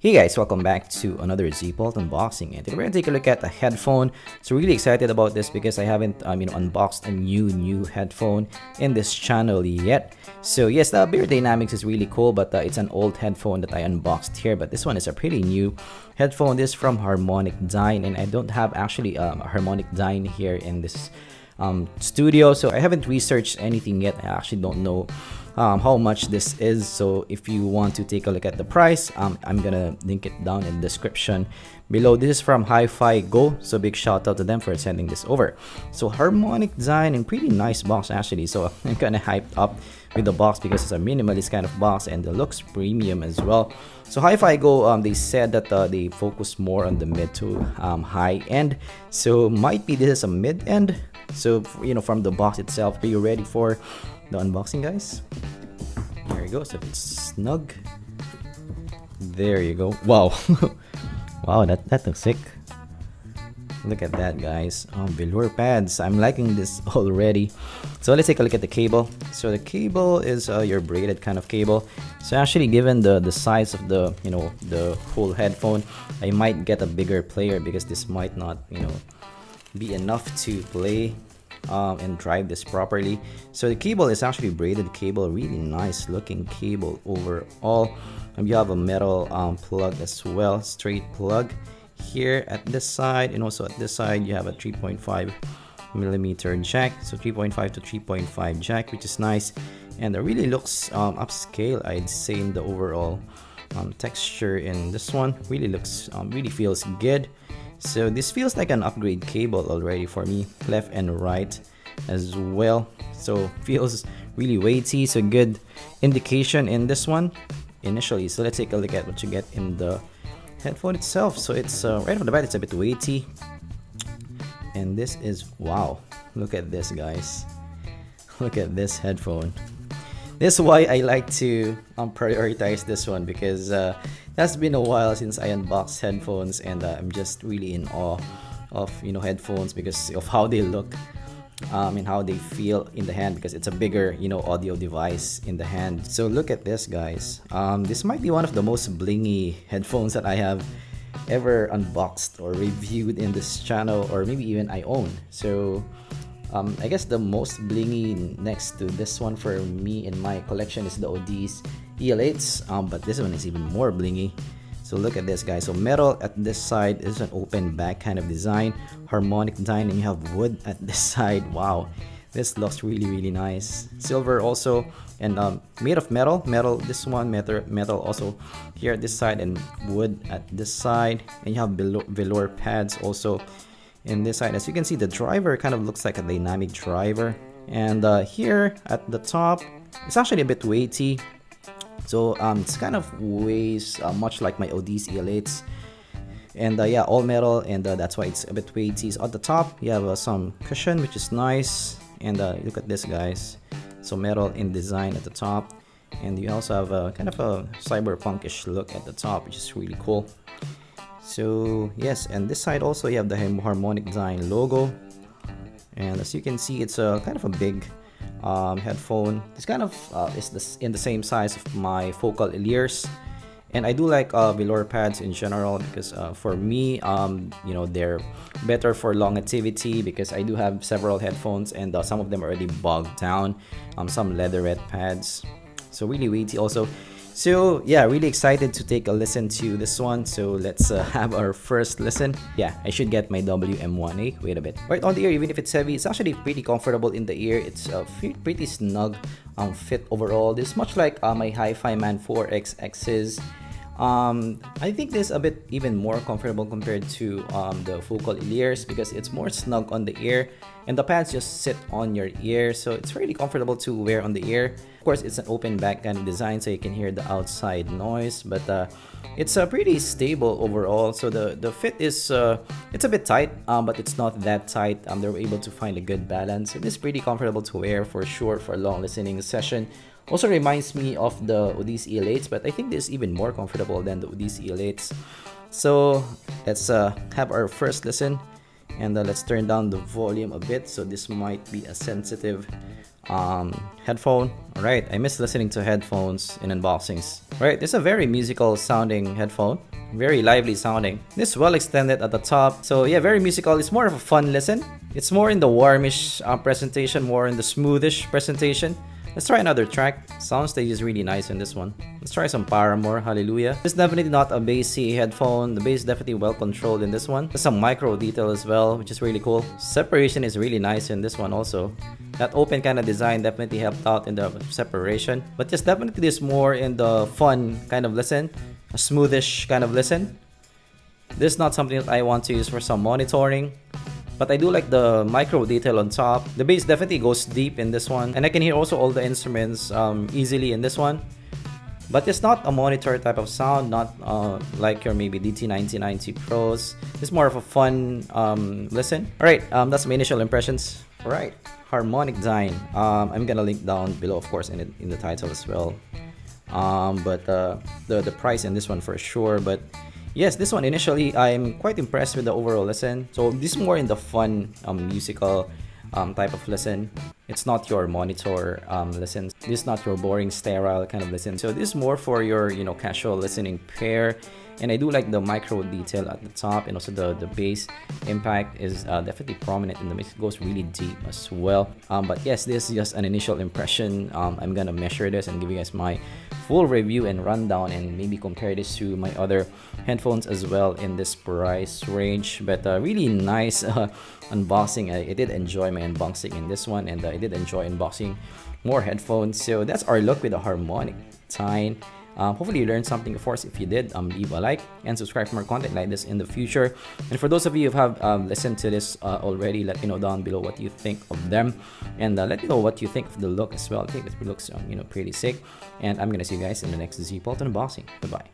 Hey guys, welcome back to another zpoltunboxing, and today we're gonna take a look at a headphone. So really excited about this because I haven't unboxed a new headphone in this channel yet. So yes, the beer dynamics is really cool, but it's an old headphone that I unboxed here. But this one is a pretty new headphone. This is from HarmonicDyne, and I don't have actually a HarmonicDyne here in this studio, so I haven't researched anything yet. I actually don't know how much this is, so if you want to take a look at the price, I'm gonna link it down in the description below. This is from Hi-Fi Go, so big shout out to them for sending this over. So HarmonicDyne, and pretty nice box actually, so I'm kind of hyped up with the box because it's a minimalist kind of box and it looks premium as well. So Hi-Fi Go, they said that they focus more on the mid to high end, so might be this is a mid end. So from the box itself, are you ready for the unboxing, guys? There you go. So it's snug. There you go. Wow. Wow, that looks sick. Look at that, guys. Velour pads. I'm liking this already. So let's take a look at the cable. So the cable is your braided kind of cable. So actually, given the size of the the whole headphone, I might get a bigger player because this might not be enough to play and drive this properly. So the cable is actually braided cable, really nice looking cable overall. You have a metal plug as well, straight plug here at this side, and also at this side you have a 3.5mm jack, so 3.5 to 3.5 jack, which is nice, and it really looks upscale, I'd say, in the overall texture in this one. Really looks really feels good. So this feels like an upgrade cable already for me, left and right as well. So feels really weighty, so good indication in this one initially. So let's take a look at what you get in the headphone itself. So it's right off the bat, it's a bit weighty, and this is, wow, look at this, guys. Look at this headphone. This is why I like to prioritize this one, because that's been a while since I unboxed headphones, and I'm just really in awe of headphones because of how they look and how they feel in the hand, because it's a bigger audio device in the hand. So look at this, guys. This might be one of the most blingy headphones that I have ever unboxed or reviewed in this channel, or maybe even I own. So I guess the most blingy next to this one for me in my collection is the Odyssey EL8s, but this one is even more blingy. So look at this, guys. So metal at this side is an open back kind of design, HarmonicDyne, and you have wood at this side. Wow, this looks really nice. Silver also, and made of metal. This one metal also here at this side, and wood at this side, and you have velour pads also in this side. As you can see, the driver kind of looks like a dynamic driver, and here at the top it's actually a bit weighty. So it's kind of weighs much like my Odyssey EL8s, and yeah, all metal, and that's why it's a bit weighty. So at the top you have some cushion, which is nice, and look at this, guys. So metal in design at the top, and you also have a kind of a cyberpunkish look at the top, which is really cool. So yes, and this side also you have the HarmonicDyne logo, and as you can see, it's a kind of a big headphone. This kind of is in the same size of my focal ears, and I do like velour pads in general because for me they're better for longevity, because I do have several headphones, and some of them are already bogged down. Some leatherette pads, so really weighty also. So yeah, really excited to take a listen to this one. So let's have our first listen. Yeah, I should get my WM1A. Wait a bit. Right on the ear, even if it's heavy, it's actually pretty comfortable in the ear. It's pretty snug fit overall. This is much like my Hi-Fi Man 4XXs. I think this is a bit even more comfortable compared to the focal ears, because it's more snug on the ear, and the pads just sit on your ear, so it's really comfortable to wear on the ear. Of course, it's an open back kind of design, so you can hear the outside noise, but it's pretty stable overall. So the fit is it's a bit tight, but it's not that tight. They were able to find a good balance, and it's pretty comfortable to wear for sure for a long listening session. Also reminds me of the Odyssey EL8s, but I think this is even more comfortable than the Odyssey EL8s. So let's have our first listen, and let's turn down the volume a bit. So this might be a sensitive headphone. Alright, I miss listening to headphones in unboxings. Alright, this is a very musical sounding headphone. Very lively sounding. This is well extended at the top. So yeah, very musical. It's more of a fun listen. It's more in the warmish presentation, more in the smoothish presentation. Let's try another track. Soundstage is really nice in this one. Let's try some Paramore, Hallelujah. This is definitely not a bassy headphone. The bass is definitely well controlled in this one. There's some micro detail as well, which is really cool. Separation is really nice in this one also. That open kind of design definitely helped out in the separation. But just definitely this more in the fun kind of listen. A smoothish kind of listen. This is not something that I want to use for some monitoring. But I do like the micro detail on top. The bass definitely goes deep in this one. And I can hear also all the instruments easily in this one. But it's not a monitor type of sound, not like your maybe DT9090 Pros. It's more of a fun listen. Alright, that's my initial impressions. Alright, HarmonicDyne. I'm gonna link down below, of course, in the title as well. But the price in this one for sure. But yes, this one initially I'm quite impressed with the overall listen. So this is more in the fun musical type of listen. It's not your monitor listen. This is not your boring sterile kind of listen. So this is more for your casual listening pair. And I do like the micro detail at the top, and also the bass impact is definitely prominent in the mix. It goes really deep as well. But yes, this is just an initial impression. I'm gonna measure this and give you guys my full review and rundown, and maybe compare this to my other headphones as well in this price range. But really nice unboxing. I did enjoy my unboxing in this one, and I did enjoy unboxing more headphones. So that's our look with the HarmonicDyne. Hopefully you learned something. Of course, if you did, leave a like and subscribe for more content like this in the future. And for those of you who have listened to this already, let me know down below what you think of them, and let me know what you think of the look as well. I think it looks pretty sick. And I'm gonna see you guys in the next zpoltunboxing. Goodbye.